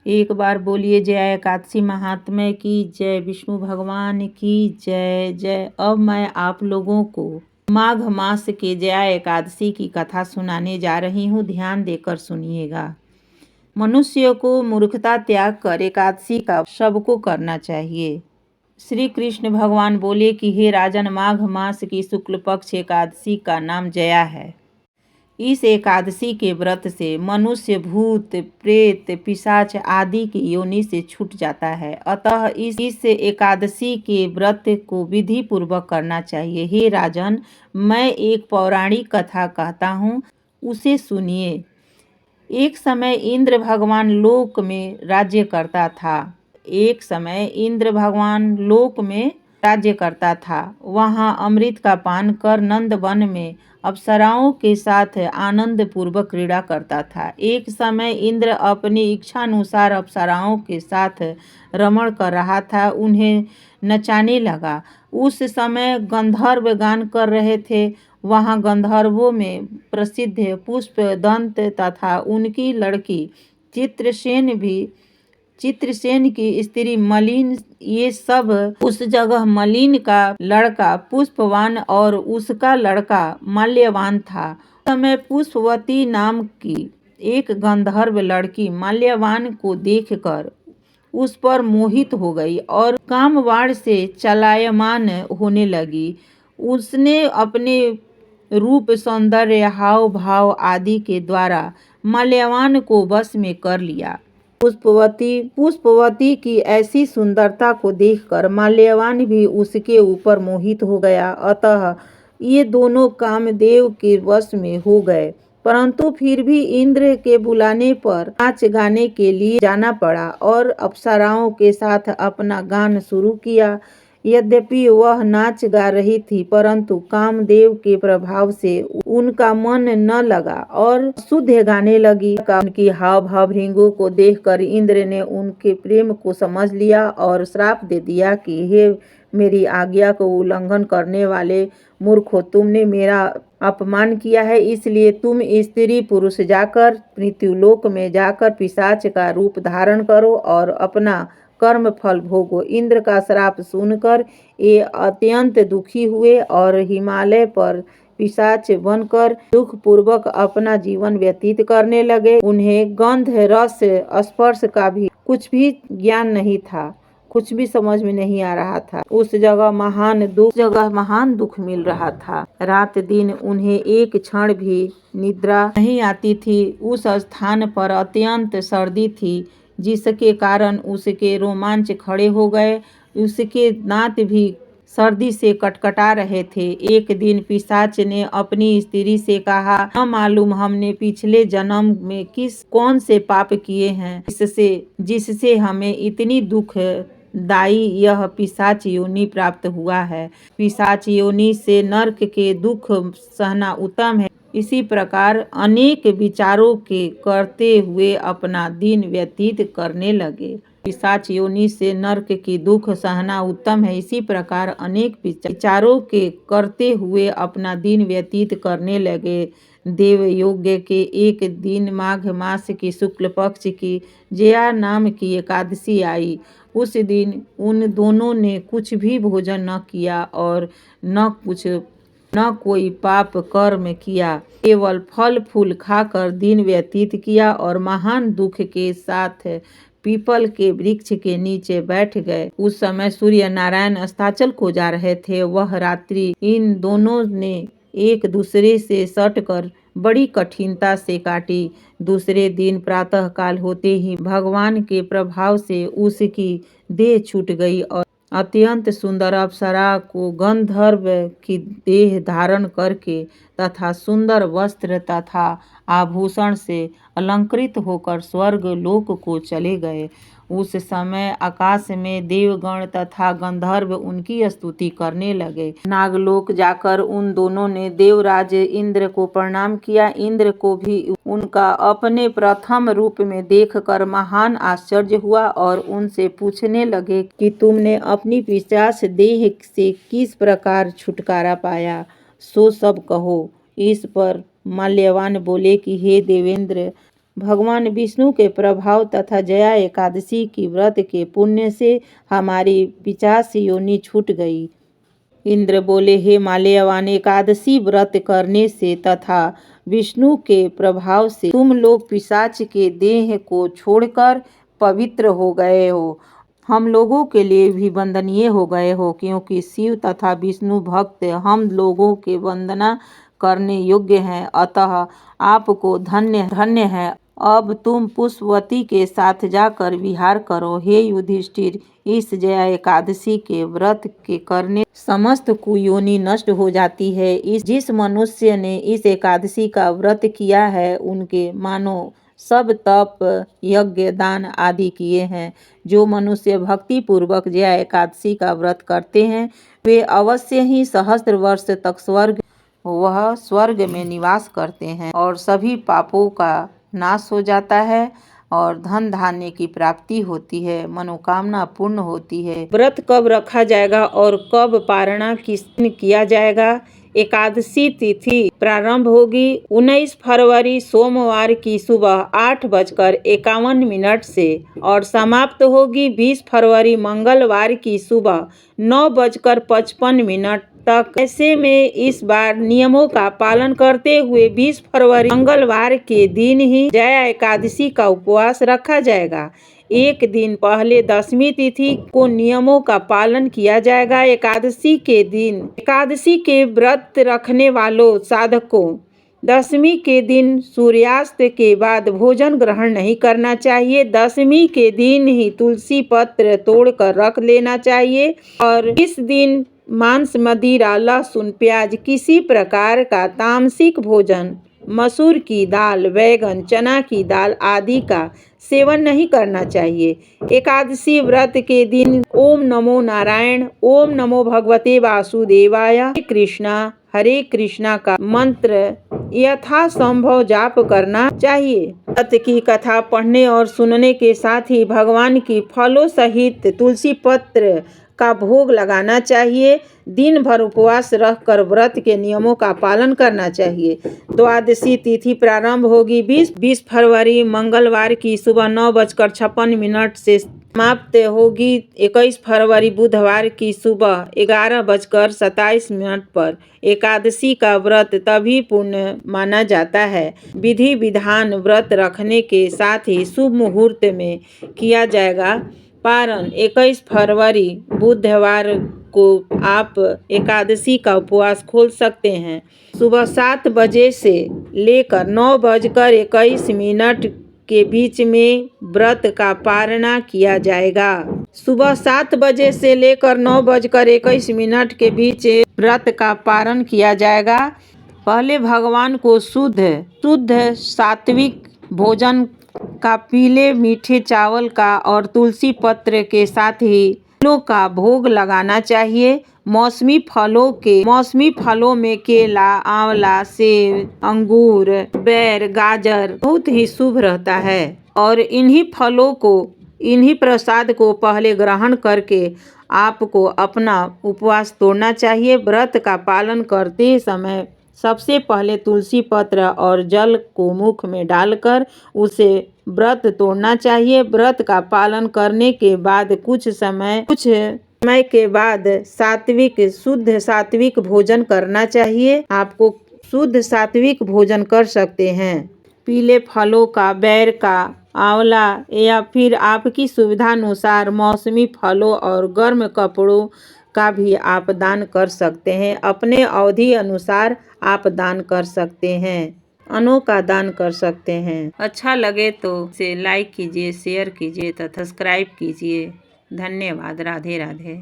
एक बार बोलिए जय एकादशी महात्म्य की जय, विष्णु भगवान की जय जय। अब मैं आप लोगों को माघ मास के जय एकादशी की कथा सुनाने जा रही हूँ। ध्यान देकर सुनिएगा। मनुष्य को मूर्खता त्याग कर एकादशी का सबको करना चाहिए। श्री कृष्ण भगवान बोले कि हे राजन, माघ मास की शुक्ल पक्ष एकादशी का नाम जया है। इस एकादशी के व्रत से मनुष्य भूत प्रेत पिशाच आदि की योनि से छूट जाता है। अतः इस एकादशी के व्रत को विधि पूर्वक करना चाहिए। हे राजन, मैं एक पौराणिक कथा कहता हूँ, उसे सुनिए। एक समय इंद्र भगवान लोक में राज्य करता था। वहाँ अमृत का पान कर नंद वन में अप्सराओं के साथ आनंद पूर्वक क्रीड़ा करता था। एक समय इंद्र अपनी इच्छानुसार अप्सराओं के साथ रमण कर रहा था, उन्हें नचाने लगा। उस समय गंधर्व गान कर रहे थे। वहाँ गंधर्वों में प्रसिद्ध पुष्पदंत तथा उनकी लड़की चित्रसेन की स्त्री मलिन, ये सब उस जगह मलिन का लड़का पुष्पवान और उसका लड़का माल्यवान था। उस समय पुष्पवती नाम की एक गंधर्व लड़की माल्यवान को देखकर उस पर मोहित हो गई और कामवाण से चलायमान होने लगी। उसने अपने रूप, सौंदर्य, हाव भाव आदि के द्वारा माल्यवान को वश में कर लिया। पुष्पवती की ऐसी सुंदरता को देखकर माल्यवान भी उसके ऊपर मोहित हो गया। अतः ये दोनों कामदेव के वश में हो गए। परंतु फिर भी इंद्र के बुलाने पर नाच गाने के लिए जाना पड़ा और अप्सराओं के साथ अपना गान शुरू किया। यद्यपि वह नाच गा रही थी, परंतु कामदेव के प्रभाव से उनका मन न लगा और शुद्ध गाने लगी। उनकी हाव भाव भृंगों को देखकर इंद्र ने उनके प्रेम को समझ लिया और श्राप दे दिया कि हे मेरी आज्ञा को उल्लंघन करने वाले मूर्खों, तुमने मेरा अपमान किया है, इसलिए तुम स्त्री पुरुष जाकर मृत्युलोक में जाकर पिशाच का रूप धारण करो और अपना कर्म फल भोगो। इंद्र का श्राप सुनकर ये अत्यंत दुखी हुए और हिमालय पर पिशाच बनकर दुख पूर्वक अपना जीवन व्यतीत करने लगे। उन्हें गंध रस स्पर्श का भी कुछ भी ज्ञान नहीं था, कुछ भी समझ में नहीं आ रहा था। उस जगह महान दुख मिल रहा था। रात दिन उन्हें एक क्षण भी निद्रा नहीं आती थी। उस स्थान पर अत्यंत सर्दी थी, जिसके कारण उसके रोमांच खड़े हो गए। उसके दांत भी सर्दी से कटकटा रहे थे। एक दिन पिशाच ने अपनी स्त्री से कहा, न मालूम हमने पिछले जन्म में कौन से पाप किए हैं जिससे हमें इतनी दुख दाई यह पिशाच योनि प्राप्त हुआ है। पिशाच योनि से नरक के दुख सहना उत्तम है। इसी प्रकार अनेक विचारों के करते हुए अपना दिन व्यतीत करने लगे। पिशाच योनि से नरक की दुख सहना उत्तम है। इसी प्रकार अनेक विचारों के करते हुए अपना दिन व्यतीत करने लगे। देवयज्ञ के एक दिन माघ मास की शुक्ल पक्ष की जया नाम की एकादशी आई। उस दिन उन दोनों ने कुछ भी भोजन न किया और न कोई पाप कर्म किया, केवल फल फूल खाकर दिन व्यतीत किया और महान दुख के साथ पीपल के वृक्ष के नीचे बैठ गए। उस समय सूर्य नारायण अस्ताचल को जा रहे थे। वह रात्रि इन दोनों ने एक दूसरे से सटकर बड़ी कठिनता से काटी। दूसरे दिन प्रातः काल होते ही भगवान के प्रभाव से उसकी देह छूट गई और अत्यंत सुंदर अप्सरा को गंधर्व की देह धारण करके तथा सुंदर वस्त्र तथा आभूषण से अलंकृत होकर स्वर्ग लोक को चले गए। उस समय आकाश में देवगण तथा गंधर्व उनकी स्तुति करने लगे। नागलोक जाकर उन दोनों ने देवराज इंद्र को प्रणाम किया। इंद्र को भी उनका अपने प्रथम रूप में देखकर महान आश्चर्य हुआ और उनसे पूछने लगे कि तुमने अपनी पिशाच देह से किस प्रकार छुटकारा पाया, सो सब कहो। इस पर माल्यवान बोले कि हे देवेंद्र, भगवान विष्णु के प्रभाव तथा जया एकादशी की व्रत के पुण्य से हमारी पिशाच योनि छूट गई। इंद्र बोले, हे माल्यवान, एकादशी व्रत करने से तथा विष्णु के प्रभाव से तुम लोग पिशाच के देह को छोड़कर पवित्र हो गए हो। हम लोगों के लिए भी वंदनीय हो गए हो, क्योंकि शिव तथा विष्णु भक्त हम लोगों के वंदना करने योग्य हैं। अतः आपको धन्य धन्य है। अब तुम पुष्पवती के साथ जाकर विहार करो। हे युधिष्ठिर, इस जया एकादशी के व्रत के करने समस्त कुयोनि नष्ट हो जाती है। जिस मनुष्य ने इस एकादशी का व्रत किया है, उनके मानो सब तप यज्ञ दान आदि किए हैं। जो मनुष्य भक्ति पूर्वक जया एकादशी का व्रत करते हैं, वे अवश्य ही सहस्त्र वर्ष तक स्वर्ग में निवास करते हैं और सभी पापों का नाश हो जाता है और धन धान्य की प्राप्ति होती है, मनोकामना पूर्ण होती है। व्रत कब रखा जाएगा और कब पारणा किस दिन किया जाएगा? एकादशी तिथि प्रारंभ होगी 19 फरवरी सोमवार की सुबह 8:51 से और समाप्त होगी 20 फरवरी मंगलवार की सुबह 9:55 तक। ऐसे में इस बार नियमों का पालन करते हुए 20 फरवरी मंगलवार के दिन ही जया एकादशी का उपवास रखा जाएगा। एक दिन पहले दशमी तिथि को नियमों का पालन किया जाएगा। एकादशी के दिन एकादशी के व्रत रखने वालों साधकों दशमी के दिन सूर्यास्त के बाद भोजन ग्रहण नहीं करना चाहिए। दशमी के दिन ही तुलसी पत्र तोड़कर रख लेना चाहिए और इस दिन मांस, मदिरा, लहसुन, प्याज, किसी प्रकार का तामसिक भोजन, मसूर की दाल, बैगन, चना की दाल आदि का सेवन नहीं करना चाहिए। एकादशी व्रत के दिन ओम नमो नारायण, ओम नमो भगवते वासुदेवाय, हरे कृष्णा का मंत्र यथासंभव जाप करना चाहिए। व्रत की कथा पढ़ने और सुनने के साथ ही भगवान की फलों सहित तुलसी पत्र का भोग लगाना चाहिए। दिन भर उपवास रहकर व्रत के नियमों का पालन करना चाहिए। द्वादशी तिथि प्रारंभ होगी 20 फरवरी मंगलवार की सुबह 9:56 से समाप्त होगी 21 फरवरी बुधवार की सुबह 11:27 पर। एकादशी का व्रत तभी पूर्ण माना जाता है। विधि विधान व्रत रखने के साथ ही शुभ मुहूर्त में किया जाएगा। पारण 21 फरवरी बुधवार को आप एकादशी का उपवास खोल सकते हैं। सुबह 7 बजे से लेकर 9:21 के बीच में व्रत का पारणा किया जाएगा। सुबह 7 बजे से लेकर 9:21 के बीच व्रत का पारण किया जाएगा। पहले भगवान को शुद्ध सात्विक भोजन का, पीले मीठे चावल का और तुलसी पत्र के साथ ही फलों का भोग लगाना चाहिए। मौसमी फलों में केला, आंवला, सेब, अंगूर, बेर, गाजर बहुत ही शुभ रहता है और इन्हीं प्रसाद को पहले ग्रहण करके आपको अपना उपवास तोड़ना चाहिए। व्रत का पालन करते समय सबसे पहले तुलसी पत्र और जल को मुख में डालकर उसे व्रत तोड़ना चाहिए। व्रत का पालन करने के बाद कुछ समय के बाद शुद्ध सात्विक भोजन करना चाहिए। आपको शुद्ध सात्विक भोजन कर सकते हैं। पीले फलों का, बेर का, आंवला या फिर आपकी सुविधानुसार मौसमी फलों और गर्म कपड़ों का भी आप दान कर सकते हैं। अपने अवधि अनुसार आप दान कर सकते हैं। अन्नों का दान कर सकते हैं। अच्छा लगे तो इसे लाइक कीजिए, शेयर कीजिए तथा सब्सक्राइब कीजिए। धन्यवाद। राधे राधे।